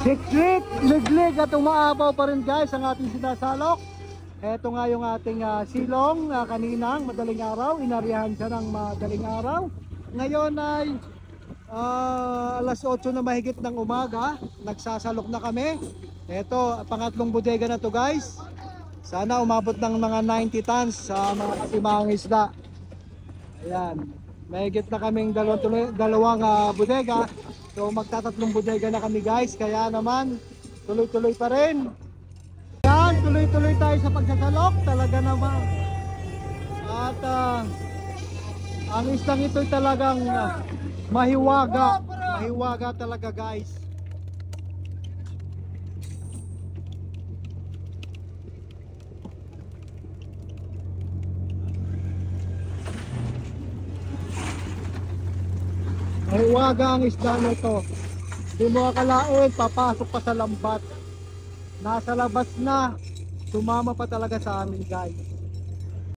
Sikrik, liglig at umaabaw pa rin guys ang ating sinasalok. Ito nga yung ating silong kaninang madaling araw. Inarihan siya ng madaling araw. Ngayon ay alas 8 na mahigit ng umaga. Nagsasalok na kami. Ito, pangatlong bodega na to guys. Sana umabot ng mga 90 tons sa mga kasimahang isda. Ayan, mahigit na kaming dalawang bodega. So magtatatlong bodega na kami guys. Kaya naman tuloy-tuloy pa rin. Yan, tuloy-tuloy tayo sa pagsasalok. Talaga naman. At ang isdang ito talagang mahiwaga. Mahiwaga talaga guys. Mahiwaga ang isda nito. Hindi mo akalain, papasok pa sa lambat. Nasa labas na. Sumama pa talaga sa amin guys.